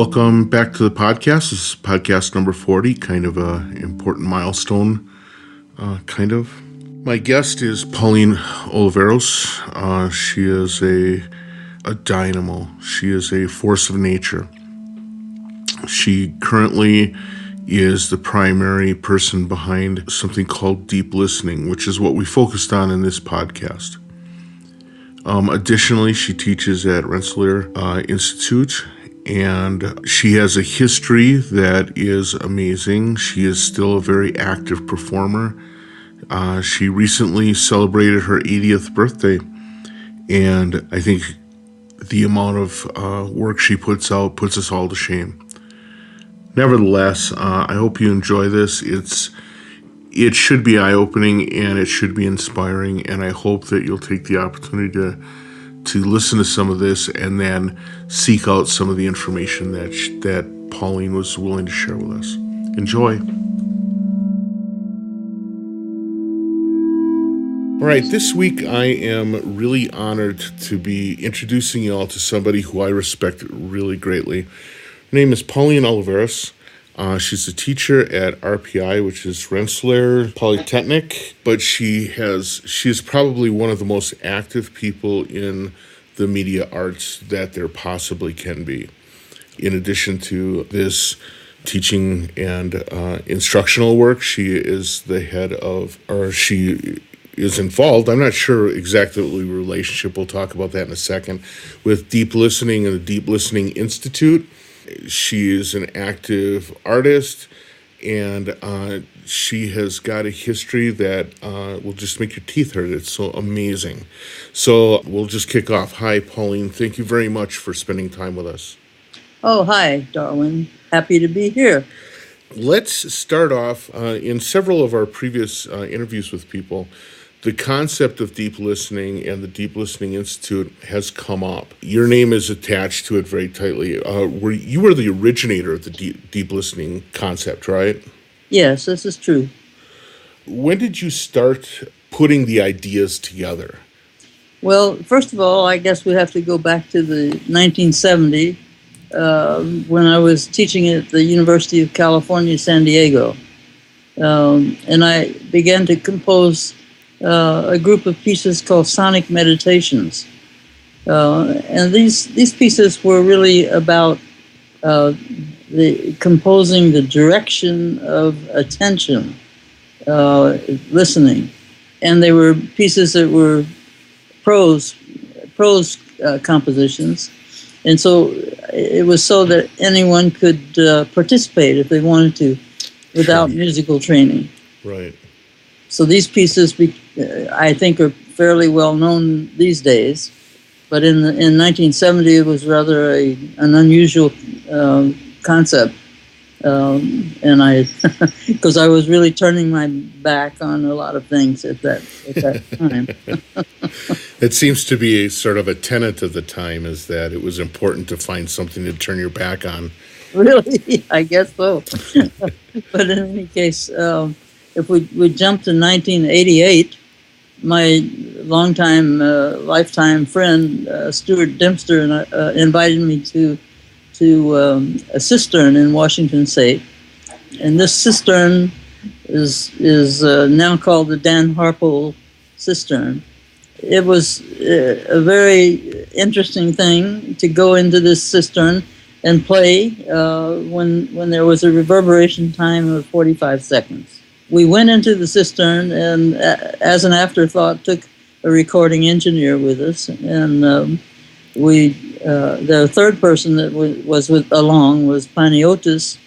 Welcome back to the podcast. This is podcast number 40, kind of an important milestone, kind of. My guest is Pauline Oliveros. She is a dynamo. She is a force of nature. She currently is the primary person behind something called deep listening, which is what we focused on in this podcast. Additionally, she teaches at Rensselaer Institute, and she has a history that is amazing. She is still a very active performer. She recently celebrated her 80th birthday, and I think the amount of work she puts out puts us all to shame. Nevertheless, I hope you enjoy this. It should be eye-opening and it should be inspiring, and I hope that you'll take the opportunity to listen to some of this and then seek out some of the information that Pauline was willing to share with us. Enjoy. All right, this week I am really honored to be introducing you all to somebody who I respect really greatly. Her name is Pauline Oliveros. She's a teacher at RPI, which is Rensselaer Polytechnic, but she is probably one of the most active people in the media arts that there possibly can be. In addition to this teaching and instructional work, she is the head of, or she is involved, I'm not sure exactly what the relationship, we'll talk about that in a second, with Deep Listening and the Deep Listening Institute. She is an active artist, and she has got a history that will just make your teeth hurt. It's so amazing. So we'll just kick off. Hi, Pauline. Thank you very much for spending time with us. Oh, hi, Darwin. Happy to be here. Let's start off. In several of our previous interviews with people, the concept of deep listening and the Deep Listening Institute has come up. Your name is attached to it very tightly. You were the originator of the deep listening concept, right? Yes, this is true. When did you start putting the ideas together? Well, first of all, I guess we have to go back to the 1970 when I was teaching at the University of California, San Diego. And I began to compose a group of pieces called Sonic Meditations. And these pieces were really about composing the direction of attention, listening. And they were pieces that were prose compositions. And so it was so that anyone could participate if they wanted to without musical training. Right. So these pieces, I think, are fairly well known these days. But in 1970, it was rather an unusual concept. And because I was really turning my back on a lot of things at that time. It seems to be sort of a tenet of the time, is that it was important to find something to turn your back on. Really? I guess so. But in any case, if we jump to 1988, my longtime, lifetime friend, Stuart Dempster, invited me to a cistern in Washington State. And this cistern is now called the Dan Harpole Cistern. It was a very interesting thing to go into this cistern and play when there was a reverberation time of 45 seconds. We went into the cistern and, as an afterthought, took a recording engineer with us. And the third person that was along was Paniotis,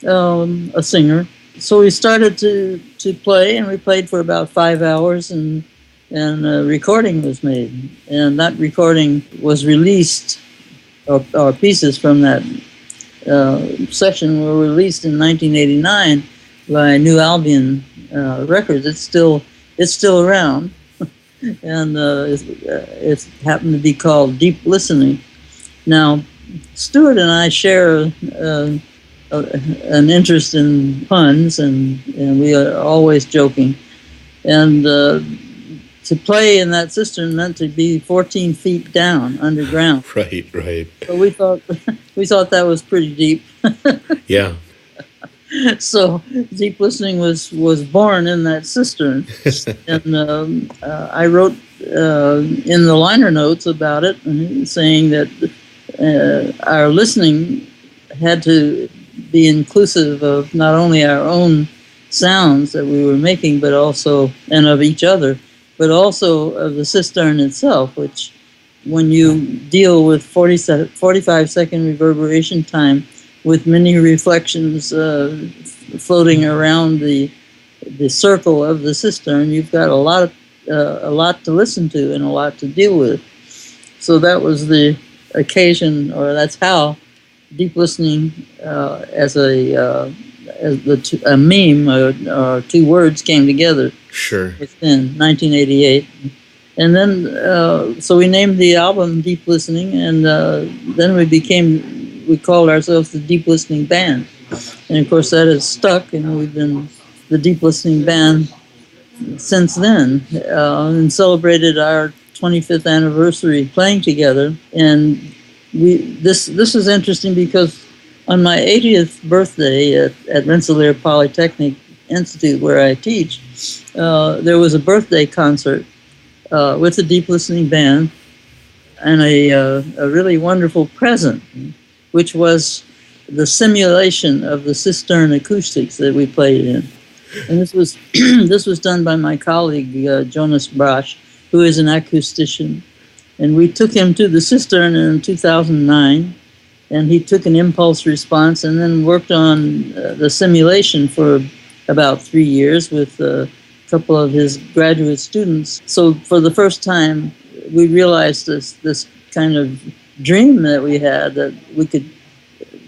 a singer. So we started to play, and we played for about 5 hours, and a recording was made. And that recording was released, or pieces from that session were released in 1989 by New Albion Records. It's still around, and it's happened to be called Deep Listening. Now, Stuart and I share an interest in puns, and we are always joking. And to play in that cistern meant to be 14 feet down underground. Right, right. So we thought that was pretty deep. Yeah. So deep listening was born in that cistern, and I wrote in the liner notes about it, saying that our listening had to be inclusive of not only our own sounds that we were making, but also and of each other, but also of the cistern itself, which when you deal with 45-second reverberation time with many reflections floating around the circle of the cistern, you've got a lot to listen to and a lot to deal with. So that was the occasion, or that's how deep listening as a meme or two words came together. Sure. Within 1988. And then, so we named the album Deep Listening, and then we called ourselves the Deep Listening Band. And of course that has stuck, and we've been the Deep Listening Band since then, and celebrated our 25th anniversary playing together. And this is interesting because on my 80th birthday at Rensselaer Polytechnic Institute, where I teach, there was a birthday concert with the Deep Listening Band, and a really wonderful present, which was the simulation of the cistern acoustics that we played in. And this was this was done by my colleague Jonas Brasch, who is an acoustician. And we took him to the cistern in 2009, and he took an impulse response and then worked on the simulation for about 3 years with a couple of his graduate students. So for the first time, we realized this kind of dream that we had, that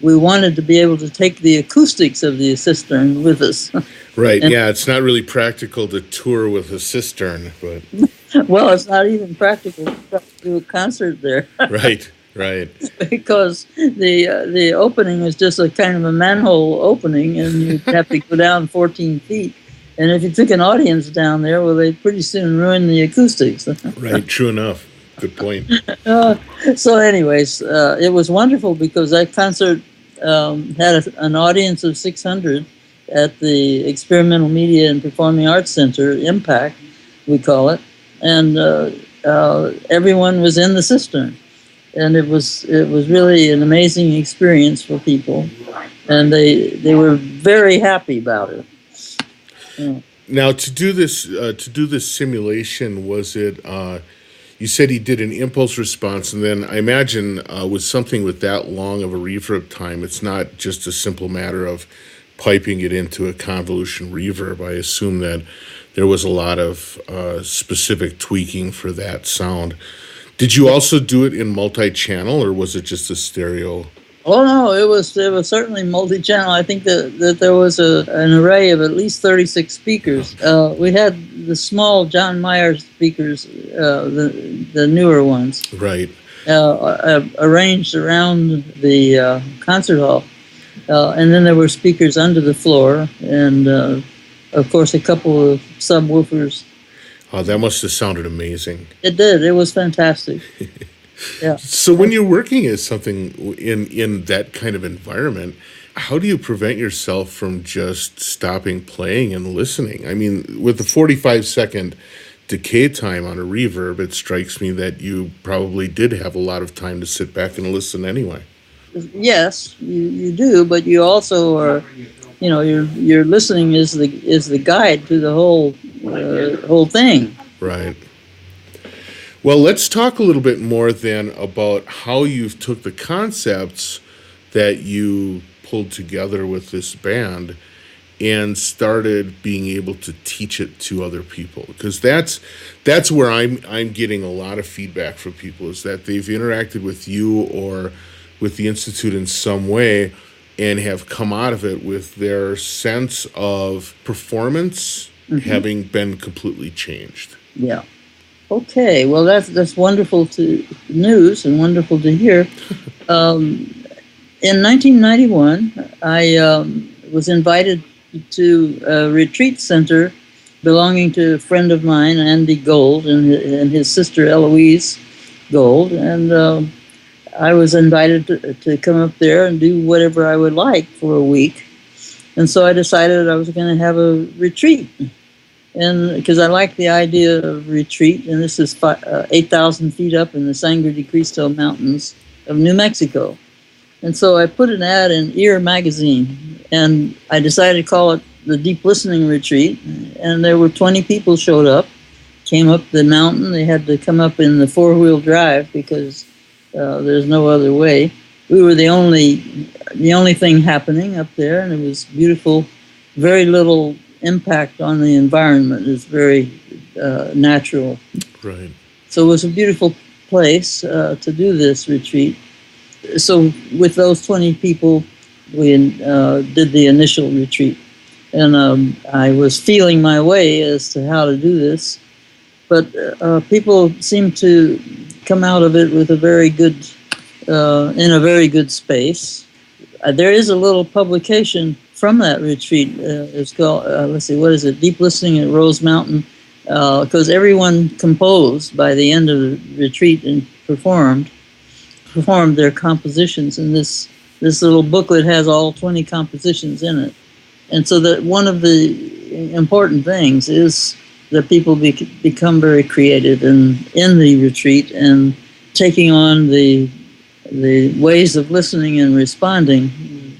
we wanted to be able to take the acoustics of the cistern with us. Right, yeah, it's not really practical to tour with a cistern, but... Well, it's not even practical to do a concert there. Right. Because the opening was just a kind of a manhole opening, and you'd have to go down 14 feet. And if you took an audience down there, well, they'd pretty soon ruin the acoustics. Right, true enough. Good point. So anyways, it was wonderful because that concert had an audience of 600 at the Experimental Media and Performing Arts Center, IMPACT, we call it. And everyone was in the cistern. And it was really an amazing experience for people. And they were very happy about it. Yeah. Now, to do this simulation, was it... you said he did an impulse response, and then I imagine with something with that long of a reverb time, it's not just a simple matter of piping it into a convolution reverb. I assume that there was a lot of specific tweaking for that sound. Did you also do it in multi-channel, or was it just a stereo? Oh no, it was certainly multi-channel. I think that there was an array of at least 36 speakers. We had the small John Mayer speakers, the newer ones, right, arranged around the concert hall, and then there were speakers under the floor, and of course a couple of subwoofers. Oh, that must have sounded amazing. It did. It was fantastic. Yeah. So when you're working as something in that kind of environment, how do you prevent yourself from just stopping playing and listening? I mean, with the 45-second decay time on a reverb, it strikes me that you probably did have a lot of time to sit back and listen anyway. Yes, you do, but you also are, your listening is the guide to the whole thing. Right. Well, let's talk a little bit more then about how you took the concepts that you pulled together with this band and started being able to teach it to other people, because that's where I'm getting a lot of feedback from people, is that they've interacted with you or with the Institute in some way and have come out of it with their sense of performance having been completely changed. Yeah. Okay, well, that's wonderful news and wonderful to hear. In 1991, I was invited to a retreat center belonging to a friend of mine, Andy Gold, and his sister Eloise Gold. And I was invited to come up there and do whatever I would like for a week. And so I decided I was going to have a retreat. And because I like the idea of retreat, and this is 8,000 feet up in the Sangre de Cristo Mountains of New Mexico. And so I put an ad in Ear magazine, and I decided to call it the Deep Listening Retreat. And there were 20 people showed up, came up the mountain. They had to come up in the four-wheel drive because there's no other way. We were the only thing happening up there, and it was beautiful. Very little impact on the environment. It's very natural. Right. So it was a beautiful place to do this retreat. So with those 20 people, we did the initial retreat. And I was feeling my way as to how to do this. But people seemed to come out of it with a very good, in a very good space. There is a little publication from that retreat. It's called, let's see, what is it? Deep Listening at Rose Mountain. Because everyone composed by the end of the retreat and performed their compositions. And this little booklet has all 20 compositions in it. And so that one of the important things is that people become very creative in the retreat and taking on the ways of listening and responding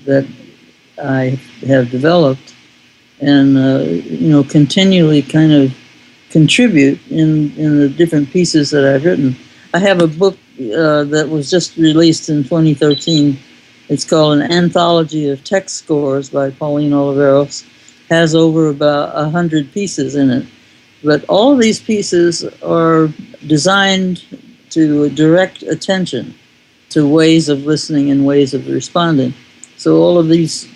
that I have developed, and continually kind of contribute in the different pieces that I've written. I have a book that was just released in 2013. It's called An Anthology of Text Scores by Pauline Oliveros. Has over about 100 pieces in it. But all of these pieces are designed to direct attention to ways of listening and ways of responding. So all of these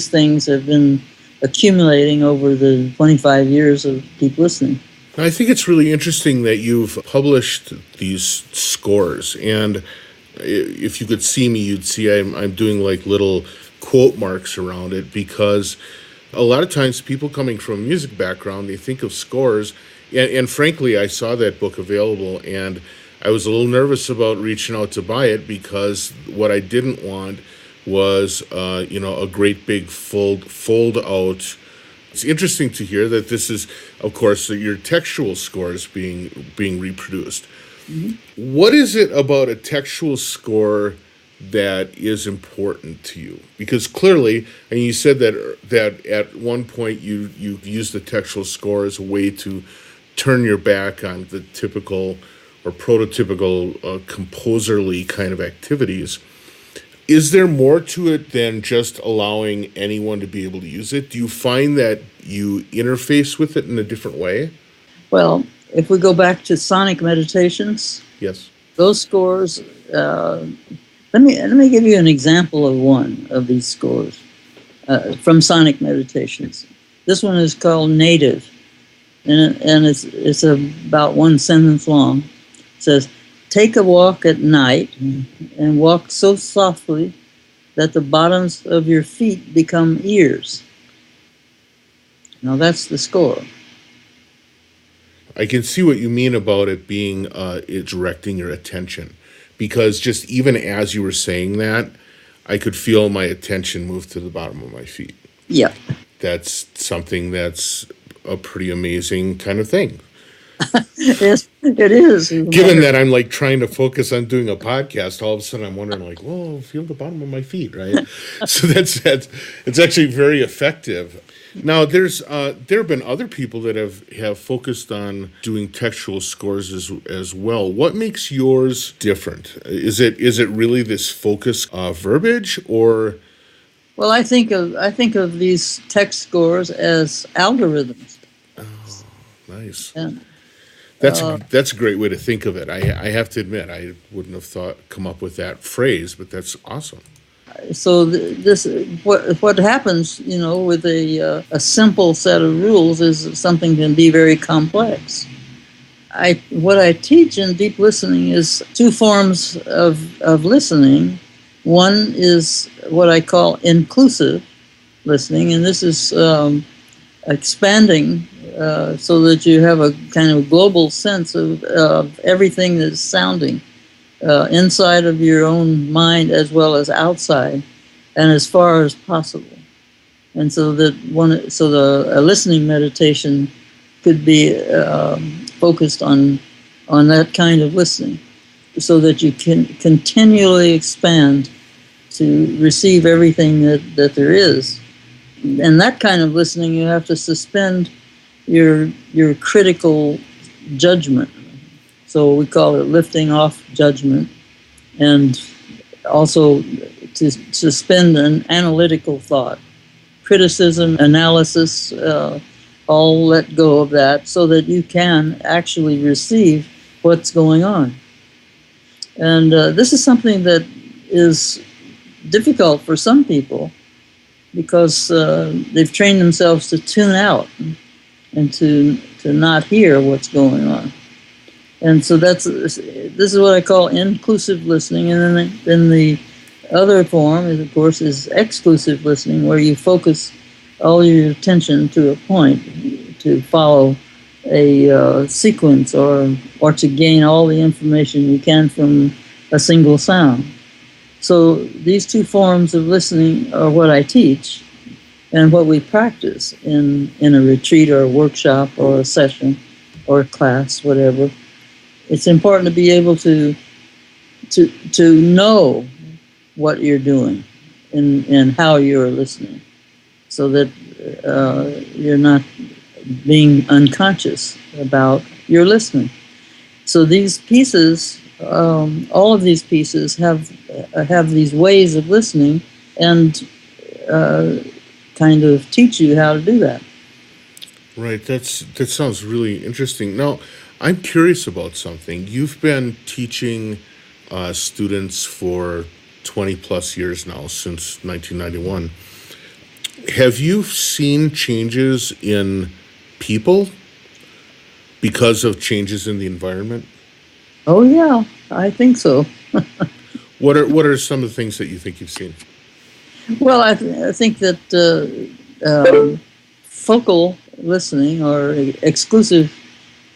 things have been accumulating over the 25 years of deep listening. I think it's really interesting that you've published these scores, and if you could see me, you'd see I'm doing like little quote marks around it, because a lot of times people coming from a music background, they think of scores, and frankly, I saw that book available, and I was a little nervous about reaching out to buy it, because what I didn't want was, a great big fold out. It's interesting to hear that this is, of course, your textual scores being reproduced. Mm-hmm. What is it about a textual score that is important to you? Because clearly, and you said that at one point you used the textual score as a way to turn your back on the typical or prototypical composerly kind of activities. Is there more to it than just allowing anyone to be able to use it? Do you find that you interface with it in a different way? Well, if we go back to sonic meditations, yes, those scores. Let me give you an example of one of these scores from sonic meditations. This one is called Native, and it's about one sentence long. It says, "Take a walk at night and walk so softly that the bottoms of your feet become ears." Now that's the score. I can see what you mean about it being it directing your attention, because just even as you were saying that, I could feel my attention move to the bottom of my feet. Yeah. That's something that's a pretty amazing kind of thing. Yes, it is. Given that I'm like trying to focus on doing a podcast, all of a sudden I'm wondering like, whoa, feel the bottom of my feet, right? So that's it's actually very effective. Now there have been other people that have focused on doing textual scores as well. What makes yours different? Is it really this focus verbiage, or? Well, I think of these text scores as algorithms. Oh, nice. Yeah. That's a great way to think of it. I have to admit, I wouldn't have come up with that phrase, but that's awesome. So what happens, with a simple set of rules is something can be very complex. What I teach in deep listening is two forms of listening. One is what I call inclusive listening, and this is expanding so that you have a kind of global sense of everything that's sounding inside of your own mind as well as outside, and as far as possible. And so that a listening meditation could be focused on that kind of listening, so that you can continually expand to receive everything that there is. And that kind of listening, you have to suspend your critical judgment. So we call it lifting off judgment, and also to suspend an analytical thought. Criticism, analysis, all let go of that, so that you can actually receive what's going on. And this is something that is difficult for some people, because they've trained themselves to tune out and to not hear what's going on. And so this is what I call inclusive listening. And then the other form is, of course, is exclusive listening, where you focus all your attention to a point, to follow a sequence, or to gain all the information you can from a single sound. So these two forms of listening are what I teach, and what we practice in a retreat or a workshop or a session or a class, whatever. It's important to be able to know what you're doing and how you're listening, so that you're not being unconscious about your listening. So these pieces, all of these pieces have these ways of listening, and kind of teach you how to do that. Right. That sounds really interesting. Now, I'm curious about something. You've been teaching students for 20 plus years now, since 1991. Have you seen changes in people because of changes in the environment? Oh yeah, I think so. What are some of the things that you think you've seen? Well, I think that focal listening, or exclusive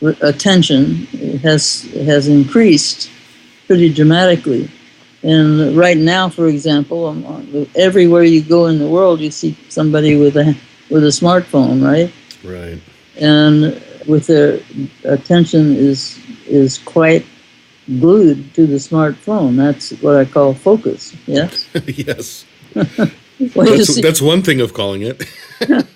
attention, has increased pretty dramatically. And right now, for example, everywhere you go in the world, you see somebody with a smartphone, right? Right. And with their attention is quite glued to the smartphone. That's what I call focus. Yes. Yes. Well, that's one thing of calling it.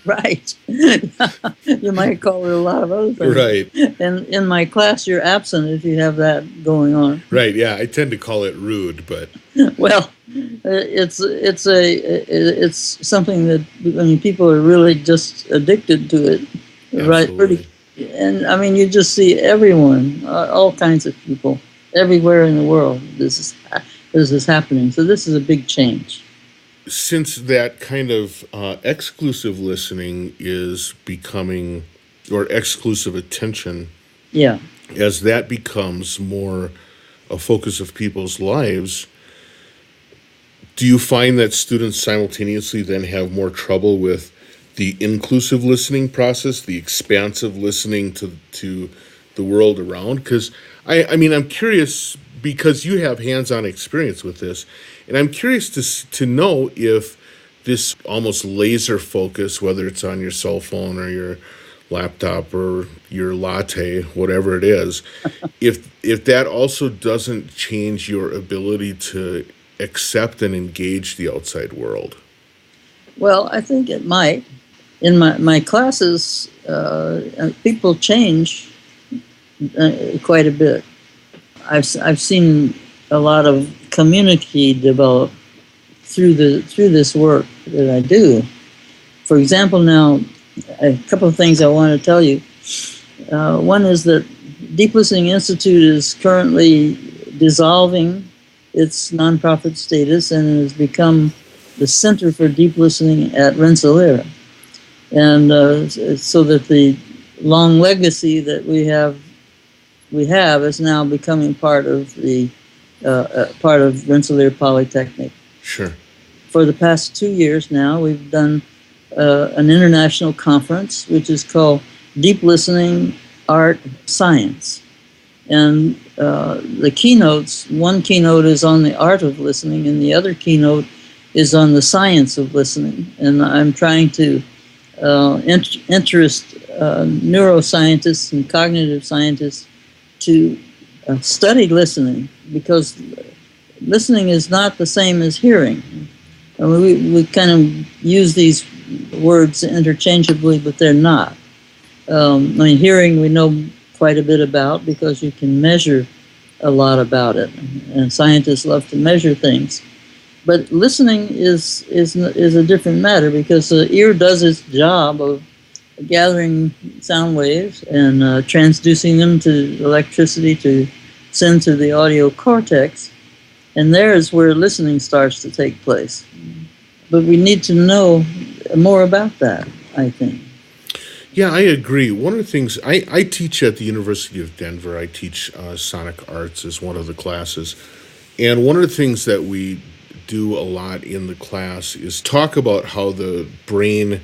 Right. You might call it a lot of other things. Right. And in my class, you're absent if you have that going on. Right. Yeah, I tend to call it rude, but well, it's something that, I mean, people are really just addicted to it. Absolutely. Right. Pretty. And I mean, you just see everyone, all kinds of people, everywhere in the world. This is happening. So this is a big change. Since that kind of exclusive listening is becoming, or exclusive attention, yeah, as that becomes more a focus of people's lives, do you find that students simultaneously then have more trouble with the inclusive listening process, the expansive listening to the world around? Because I mean, I'm curious, because you have hands-on experience with this, and I'm curious to know if this almost laser focus, whether it's on your cell phone or your laptop or your latte, whatever it is, if that also doesn't change your ability to accept and engage the outside world. Well, I think it might. In my classes, people change quite a bit. I've seen a lot of community develop through this work that I do. For example, now, a couple of things I want to tell you. One is that Deep Listening Institute is currently dissolving its nonprofit status and has become the Center for Deep Listening at Rensselaer. And so that the long legacy that we have is now becoming part of the part of Rensselaer Polytechnic. Sure. For the past 2 years now, we've done an international conference, which is called deep listening, art, science. And the keynotes, one keynote is on the art of listening, and the other keynote is on the science of listening. And I'm trying to interest neuroscientists and cognitive scientists to study listening, because listening is not the same as hearing. I mean, we kind of use these words interchangeably, but they're not. I mean, hearing we know quite a bit about because you can measure a lot about it, and scientists love to measure things. But listening is a different matter, because the ear does its job of gathering sound waves and transducing them to electricity to send to the audio cortex, and there is where listening starts to take place. But we need to know more about that, I think. Yeah, I agree. One of the things I teach at the University of Denver, I teach sonic arts as one of the classes. And one of the things that we do a lot in the class is talk about how the brain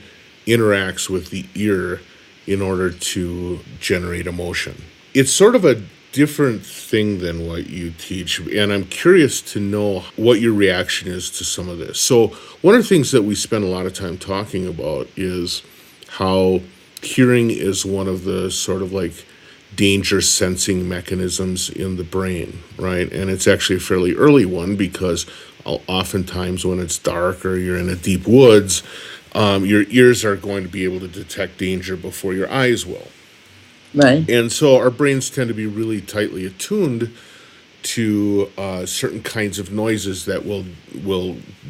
interacts with the ear in order to generate emotion. It's sort of a different thing than what you teach, and I'm curious to know what your reaction is to some of this. So one of the things that we spend a lot of time talking about is how hearing is one of the sort of like danger sensing mechanisms in the brain, right? And it's actually a fairly early one, because oftentimes when it's dark or you're in a deep woods, your ears are going to be able to detect danger before your eyes will. Right. And so our brains tend to be really tightly attuned to certain kinds of noises that will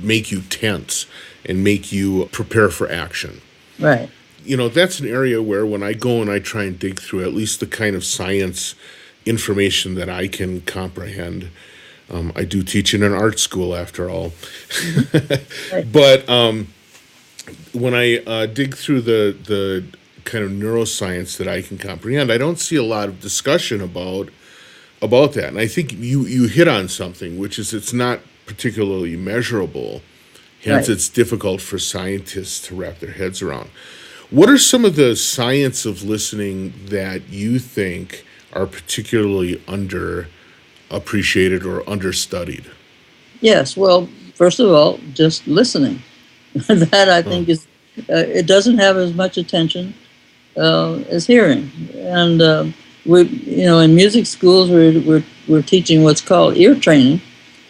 make you tense and make you prepare for action. Right. You know, that's an area where when I go and I try and dig through at least the kind of science information that I can comprehend. I do teach in an art school, after all. Right. But when I dig through the kind of neuroscience that I can comprehend, I don't see a lot of discussion about that. And I think you hit on something, which is it's not particularly measurable. Hence, Right. it's difficult for scientists to wrap their heads around. What are some of the science of listening that you think are particularly underappreciated or understudied? Yes. Well, first of all, just listening. That I think is it doesn't have as much attention as hearing. And we, in music schools, we're teaching what's called ear training.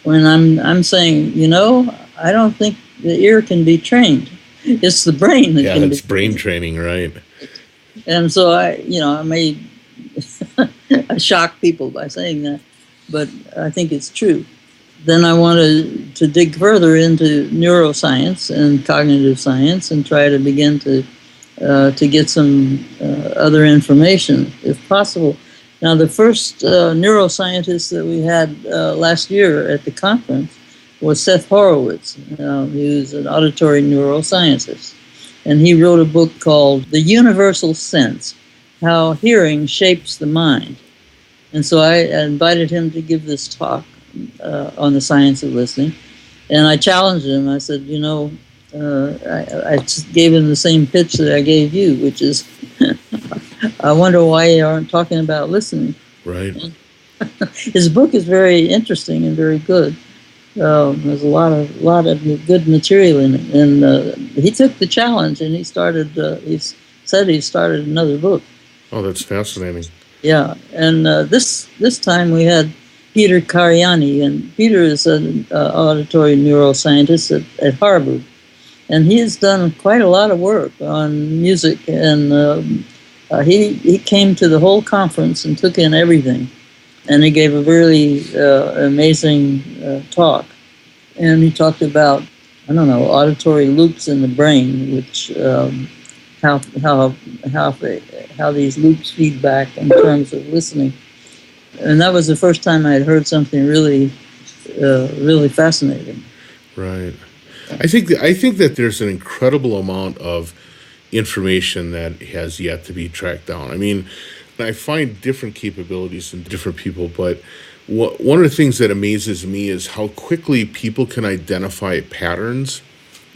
When I'm saying, I don't think the ear can be trained. It's the brain that can be. Yeah, it's brain training, right? And so I may I shock people by saying that, but I think it's true. Then I wanted to dig further into neuroscience and cognitive science and try to begin to get some other information, if possible. Now, the first neuroscientist that we had last year at the conference was Seth Horowitz. He was an auditory neuroscientist. And he wrote a book called The Universal Sense, How Hearing Shapes the Mind. And so I invited him to give this talk on the science of listening. And I challenged him. I said, I just gave him the same pitch that I gave you, which is, I wonder why you aren't talking about listening. Right. His book is very interesting and very good. There's a lot of good material in it, and he took the challenge and he started. He said he started another book. Oh, that's fascinating. Yeah, and this time we had Peter Cariani, and Peter is an auditory neuroscientist at Harvard, and he has done quite a lot of work on music, and he came to the whole conference and took in everything. And he gave a really amazing talk. And he talked about, auditory loops in the brain, which how these loops feed back in terms of listening. And that was the first time I had heard something really, really fascinating. Right. I think that there's an incredible amount of information that has yet to be tracked down. I mean, I find different capabilities in different people, but one of the things that amazes me is how quickly people can identify patterns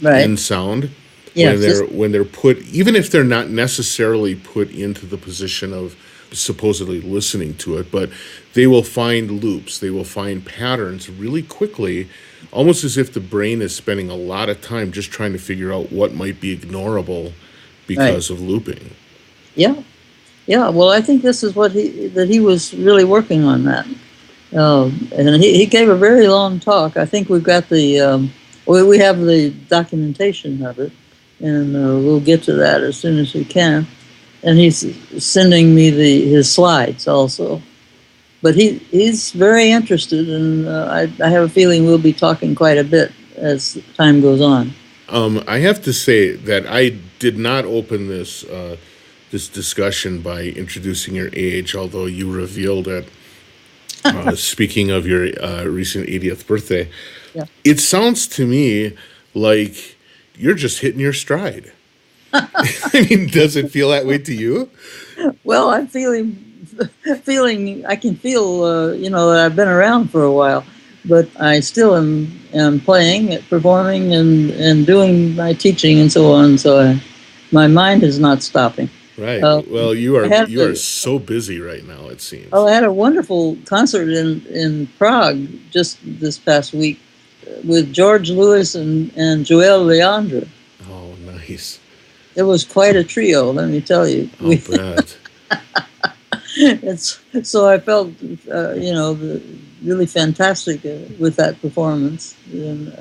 Right. in sound. Yes. when they're put, even if they're not necessarily put into the position of supposedly listening to it, but they will find loops, they will find patterns really quickly, almost as if the brain is spending a lot of time just trying to figure out what might be ignorable Right. because of looping. Yeah. Yeah. Well, I think this is what he was really working on that. And he gave a very long talk. I think we've got we have the documentation of it, and we'll get to that as soon as we can. And he's sending me his slides also. But he's very interested, and I have a feeling we'll be talking quite a bit as time goes on. I have to say that I did not open this discussion by introducing your age, although you revealed it. Speaking of your recent 80th birthday, Yeah. it sounds to me like you're just hitting your stride. I mean, does it feel that way to you? Well, I'm feeling I can feel that I've been around for a while, but I still am playing, performing, and doing my teaching and so on. So my mind is not stopping. Right. Uh, Well, you I are had you are so busy right now, it seems. I had a wonderful concert in Prague just this past week with George Lewis and Joel Leandro. Oh, nice. It was quite a trio, let me tell you. I'll bet. So I felt, really fantastic with that performance. And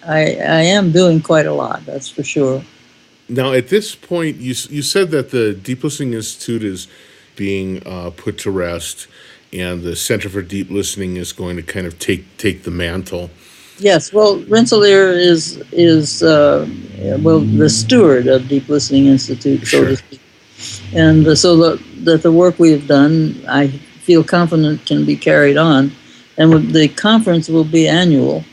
I am doing quite a lot, that's for sure. Now, at this point, you said that the Deep Listening Institute is being put to rest, and the Center for Deep Listening is going to kind of take the mantle. Yes, well, Rensselaer is the steward of Deep Listening Institute, so to speak. And so that the work we have done, I feel confident can be carried on. And the conference will be annual.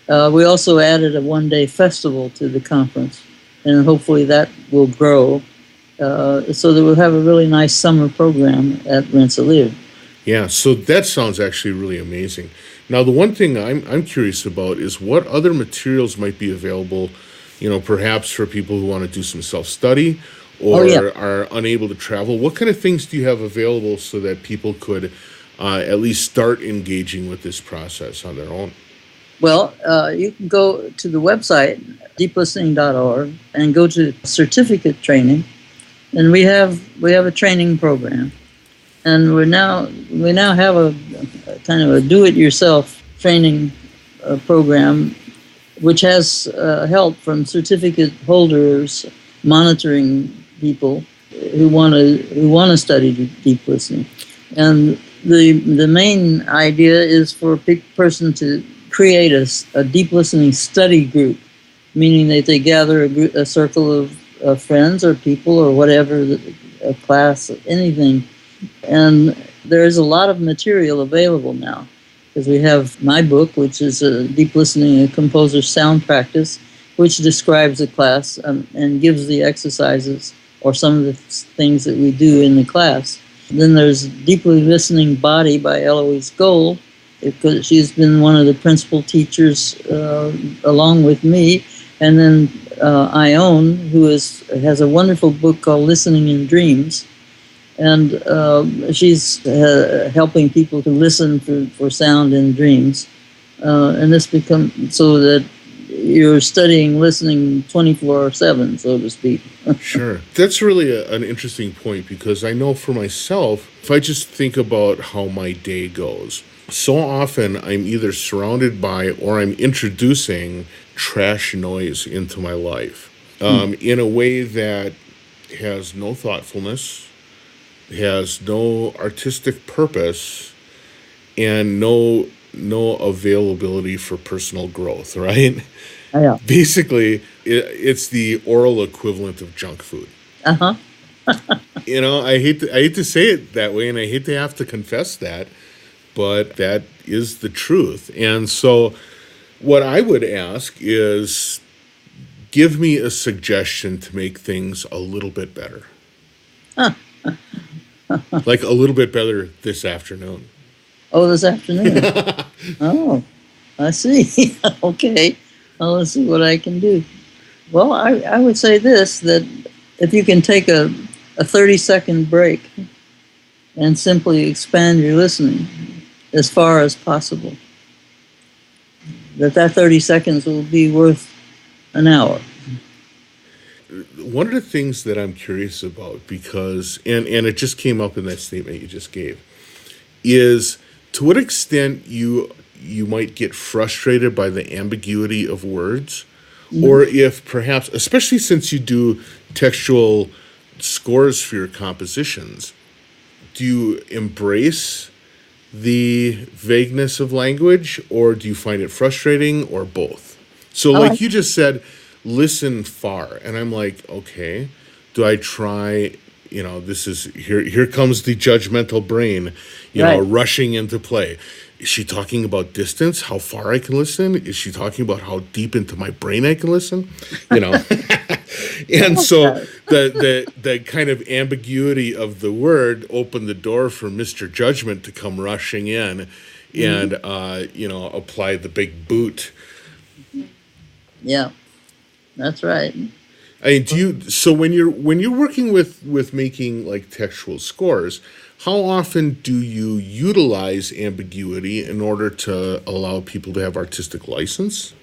We also added a one-day festival to the conference, and hopefully that will grow so that we'll have a really nice summer program at Rensselaer. Yeah, so that sounds actually really amazing. Now, the one thing I'm curious about is what other materials might be available, perhaps for people who want to do some self-study or are unable to travel. What kind of things do you have available so that people could at least start engaging with this process on their own? Well, you can go to the website, deeplistening.org, and go to certificate training. And we have a training program. And we now have a kind of a do-it-yourself training program, which has help from certificate holders monitoring people who want to study deep listening. And the main idea is for a person to create a deep listening study group, meaning that they gather a circle of friends or people or whatever, a class, anything. And there's a lot of material available now, because we have my book, which is a Deep Listening, a Composer's Sound Practice, which describes the class and gives the exercises or some of the things that we do in the class. Then there's Deeply Listening Body by Eloise Gold, because she's been one of the principal teachers along with me. And then Ione, who has a wonderful book called Listening in Dreams. And she's helping people to listen for sound in dreams. And this becomes so that you're studying listening 24/7, so to speak. Sure. That's really an interesting point, because I know for myself, if I just think about how my day goes, so often I'm either surrounded by or I'm introducing trash noise into my life in a way that has no thoughtfulness, has no artistic purpose, and no availability for personal growth, right? Yeah. Basically, it's the oral equivalent of junk food. Uh-huh. I hate to say it that way, and I hate to have to confess that, but that is the truth. And so what I would ask is, give me a suggestion to make things a little bit better. Like a little bit better this afternoon. Oh, this afternoon. Oh, I see. Okay. Well, let's see what I can do. Well, I would say this, that if you can take a 30-second break and simply expand your listening as far as possible, that 30 seconds will be worth an hour. One of the things that I'm curious about, because, and it just came up in that statement you just gave, is to what extent you might get frustrated by the ambiguity of words, or if perhaps, especially since you do textual scores for your compositions, do you embrace the vagueness of language, or do you find it frustrating, or both? So, Oh, I, like you just said, listen far, and I'm like, okay, do I try? This is here. Here comes the judgmental brain, right. rushing into play. Is she talking about distance? How far I can listen? Is she talking about how deep into my brain I can listen? You know, and so the kind of ambiguity of the word opened the door for Mr. Judgment to come rushing in, and apply the big boot. Yeah, that's right. I mean, so when you're working with making like textual scores, how often do you utilize ambiguity in order to allow people to have artistic license?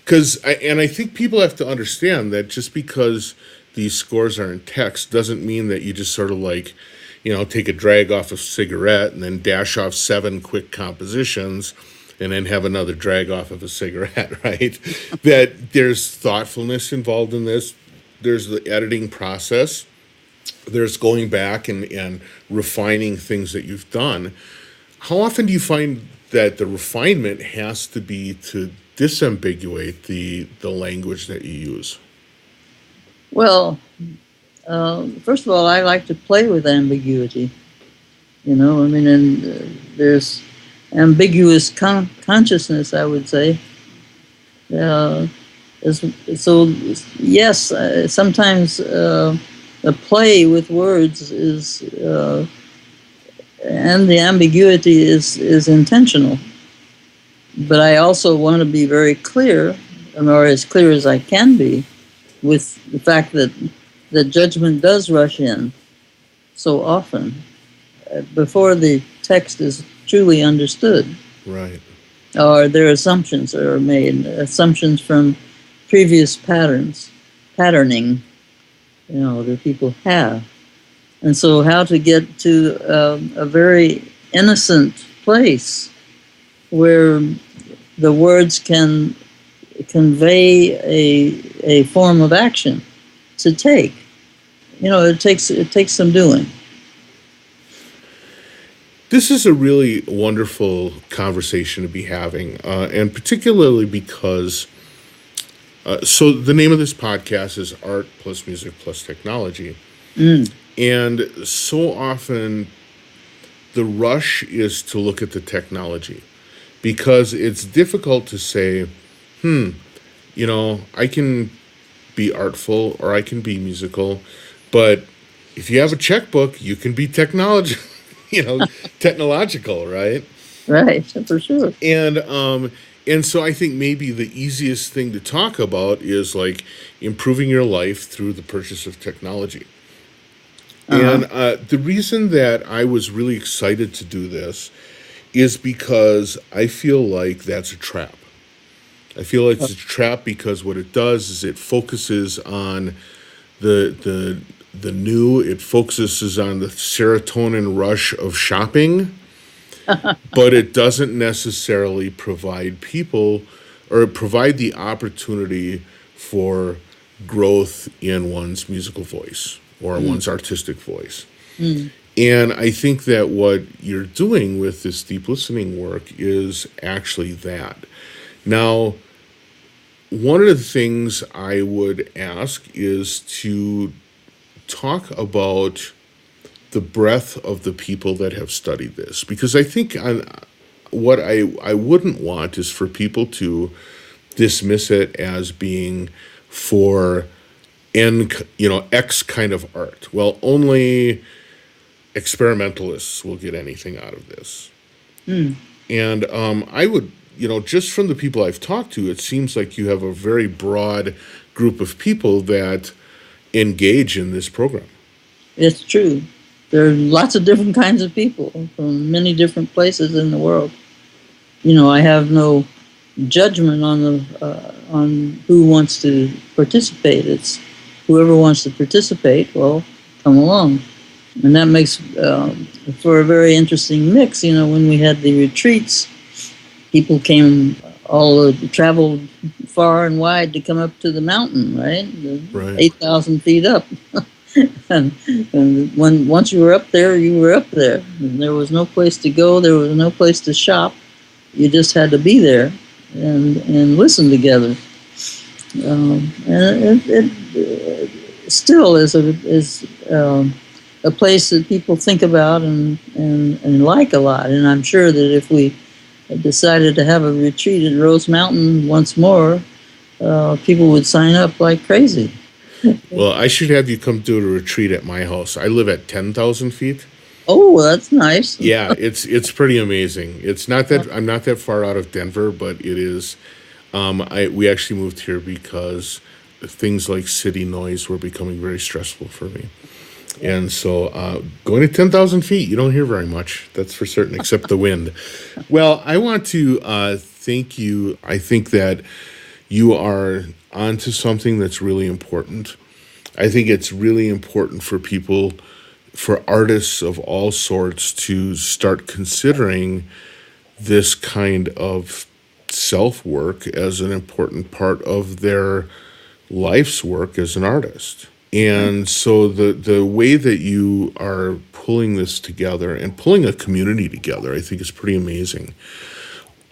I think people have to understand that just because these scores are in text doesn't mean that you just sort of like, take a drag off a cigarette and then dash off 7 quick compositions and then have another drag off of a cigarette, right? That there's thoughtfulness involved in this. There's the editing process. There's going back and refining things that you've done. How often do you find that the refinement has to be to disambiguate the language that you use? Well, first of all, I like to play with ambiguity. And there's ambiguous consciousness, I would say. Uh, so, yes, sometimes the play with words is, and the ambiguity is intentional. But I also want to be very clear, or as clear as I can be, with the fact that judgment does rush in so often before the text is truly understood. Right. Or their assumptions are made, assumptions from previous patterning, that people have. And so how to get to a very innocent place where the words can convey a form of action to take. It takes some doing. This is a really wonderful conversation to be having, and particularly because, so the name of this podcast is Art plus Music plus Technology. And so often the rush is to look at the technology because it's difficult to say, I can be artful or I can be musical, but if you have a checkbook, you can be technological, right? Right, for sure. And so I think maybe the easiest thing to talk about is like improving your life through the purchase of technology. And the reason that I was really excited to do this is because I feel like that's a trap. I feel like it's a trap because what it does is it focuses on the new. It focuses on the serotonin rush of shopping, but it doesn't necessarily provide people or provide the opportunity for growth in one's musical voice or one's artistic voice. And I think that what you're doing with this deep listening work is actually that. Now, one of the things I would ask is to talk about the breadth of the people that have studied this, because I think what I wouldn't want is for people to dismiss it as being for X kind of art. Well, only experimentalists will get anything out of this. And I would, just from the people I've talked to, it seems like you have a very broad group of people that engage in this program. It's true. There are lots of different kinds of people from many different places in the world. I have no judgment on who wants to participate. It's whoever wants to participate, well, come along. And that makes for a very interesting mix. When we had the retreats, people traveled far and wide to come up to the mountain, right? Right. 8,000 feet up. and once you were up there, you were up there. And there was no place to go. There was no place to shop. You just had to be there and listen together. And it still is a place that people think about and like a lot. And I'm sure that if we decided to have a retreat at Rose Mountain once more, people would sign up like crazy. Well, I should have you come do a retreat at my house. I live at 10,000 feet. Oh, that's nice. Yeah, it's pretty amazing. It's not that I'm not that far out of Denver, but it is. We actually moved here because things like city noise were becoming very stressful for me. And so going to 10,000 feet, you don't hear very much. That's for certain, except the wind. Well, I want to thank you. I think that you are onto something that's really important. I think it's really important for people, for artists of all sorts, to start considering this kind of self-work as an important part of their life's work as an artist. And so the way that you are pulling this together and pulling a community together, I think is pretty amazing.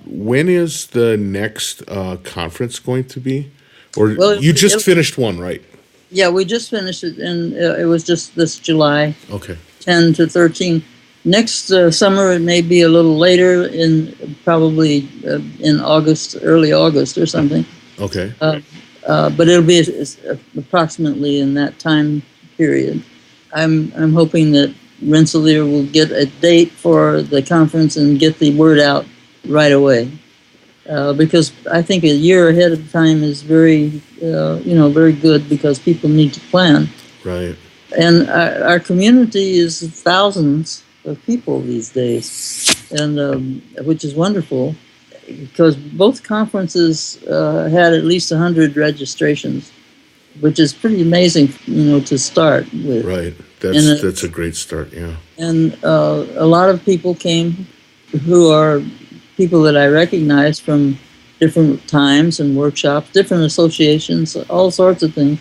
When is the next conference going to be? Or you just finished one, right? Yeah, we just finished it, and it was just this July. Okay. 10 to 13. Next summer, it may be a little later, probably in August, early August or something. Okay. But it'll be approximately in that time period. I'm hoping that Rensselaer will get a date for the conference and get the word out right away. Because I think a year ahead of time is very good, because people need to plan. Right. And our community is thousands of people these days, and which is wonderful, because both conferences had at least 100 registrations, which is pretty amazing, to start with. Right. That's a great start, yeah. And a lot of people came who are people that I recognize from different times and workshops, different associations, all sorts of things.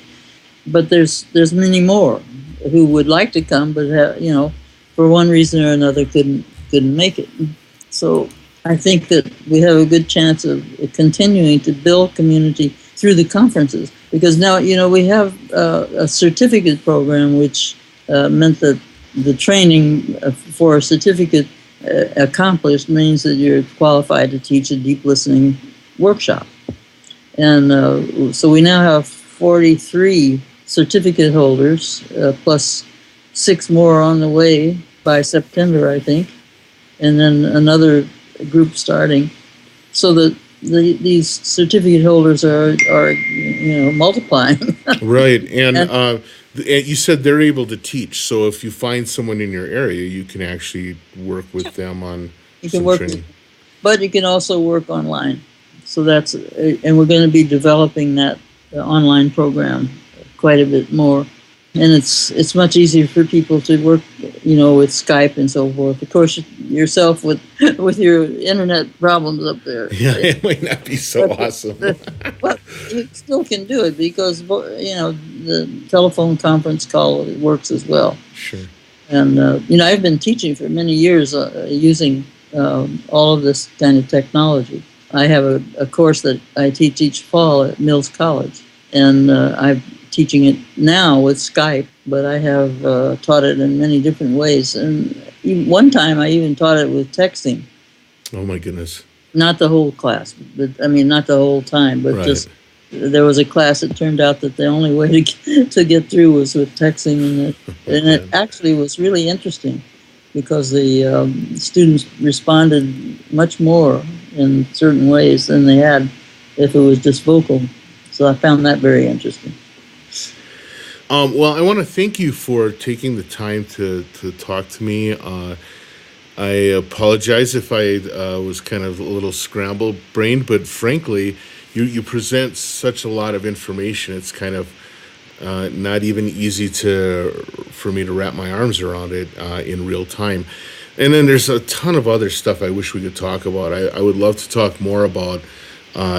But there's many more who would like to come, but for one reason or another couldn't make it. So I think that we have a good chance of continuing to build community through the conferences, because now we have a certificate program, which meant that the training for a certificate accomplished means that you're qualified to teach a deep listening workshop. And so we now have 43 certificate holders, plus 6 more on the way by September, I think, and then another group starting. So that these certificate holders are multiplying. Right, and you said they're able to teach. So if you find someone in your area, you can actually work with them on some training. But you can also work online. So and we're going to be developing that online program quite a bit more. And it's much easier for people to work, with Skype and so forth. Of course, yourself with your internet problems up there. Yeah, it might not be so awesome. But you still can do it, because the telephone conference call works as well. Sure. And I've been teaching for many years using all of this kind of technology. I have a course that I teach each fall at Mills College, and I'm teaching it now with Skype, but I have taught it in many different ways. And one time I even taught it with texting. Oh my goodness. Not the whole class, not the whole time, but just there was a class. It turned out that the only way to get through was with texting, and it actually was really interesting, because the students responded much more in certain ways than they had if it was just vocal. So So I found that very interesting. Well, I want to thank you for taking the time to talk to me. I apologize if I was kind of a little scrambled brained, but frankly, you present such a lot of information. It's kind of not even easy for me to wrap my arms around it in real time. And then there's a ton of other stuff I wish we could talk about. I would love to talk more about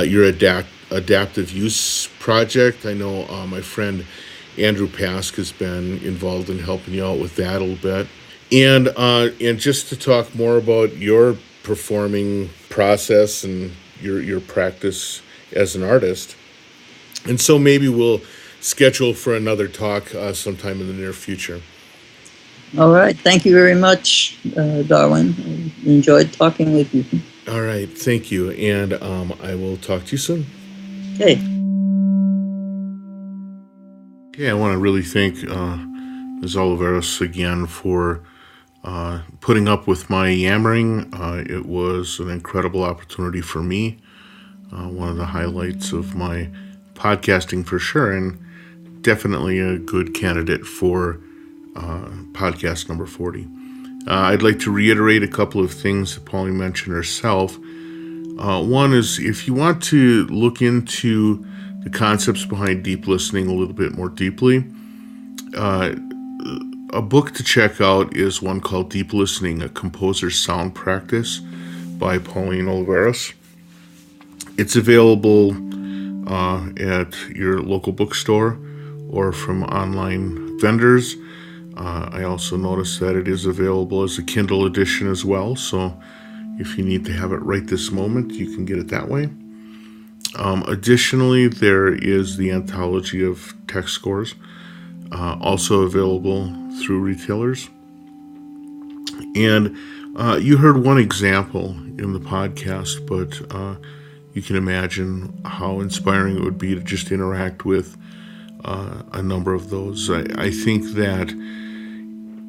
your adaptive use project. I know my friend Andrew Pask has been involved in helping you out with that a little bit. And just to talk more about your performing process and your practice as an artist. And so maybe we'll schedule for another talk sometime in the near future. All right. Thank you very much, Darwin. I enjoyed talking with you. All right. Thank you. And I will talk to you soon. Okay. Okay. I want to really thank Ms. Oliveros again for putting up with my yammering. It was an incredible opportunity for me. One of the highlights of my podcasting for sure, and definitely a good candidate for podcast number 40. I'd like to reiterate a couple of things that Pauline mentioned herself. One is if you want to look into the concepts behind deep listening a little bit more deeply, a book to check out is one called Deep Listening, A Composer's Sound Practice by Pauline Oliveros. It's available at your local bookstore or from online vendors. I also noticed that it is available as a Kindle edition as well, so if you need to have it right this moment, you can get it that way. Additionally, there is the anthology of text scores, also available through retailers. And you heard one example in the podcast, but you can imagine how inspiring it would be to just interact with a number of those. I think that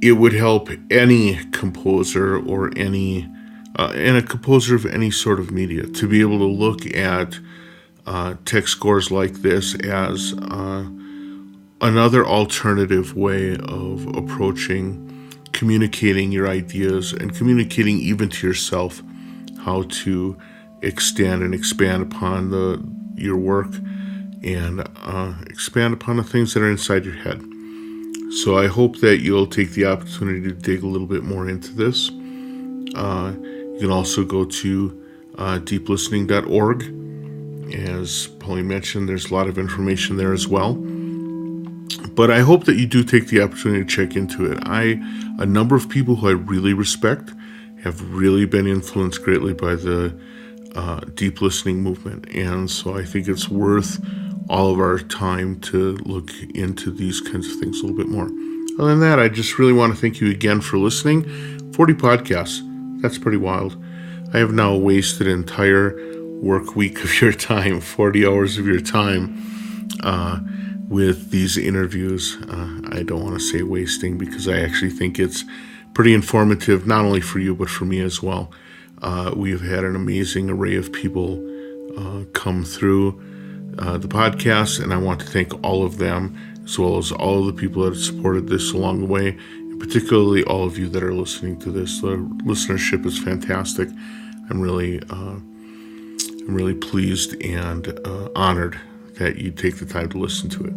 it would help any composer or and a composer of any sort of media to be able to look at text scores like this as another alternative way of approaching communicating your ideas and communicating even to yourself how to extend and expand upon your work and expand upon the things that are inside your head. So I hope that you'll take the opportunity to dig a little bit more into this. You can also go to deeplistening.org. As Pauline mentioned, there's a lot of information there as well. But I hope that you do take the opportunity to check into it. A number of people who I really respect have really been influenced greatly by the deep listening movement. And so I think it's worth all of our time to look into these kinds of things a little bit more. Other than that, I just really want to thank you again for listening. 40 podcasts. That's pretty wild. I have now wasted an entire work week of your time, 40 hours of your time with these interviews. I don't want to say wasting because I actually think it's pretty informative, not only for you, but for me as well. We've had an amazing array of people come through the podcast, and I want to thank all of them, as well as all of the people that have supported this along the way, and particularly all of you that are listening to this. The listenership is fantastic. I'm really pleased and honored that you take the time to listen to it.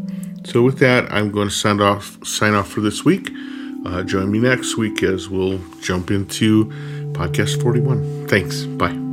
So with that, I'm going to sign off for this week. Join me next week as we'll jump into podcast 41. Thanks. Bye.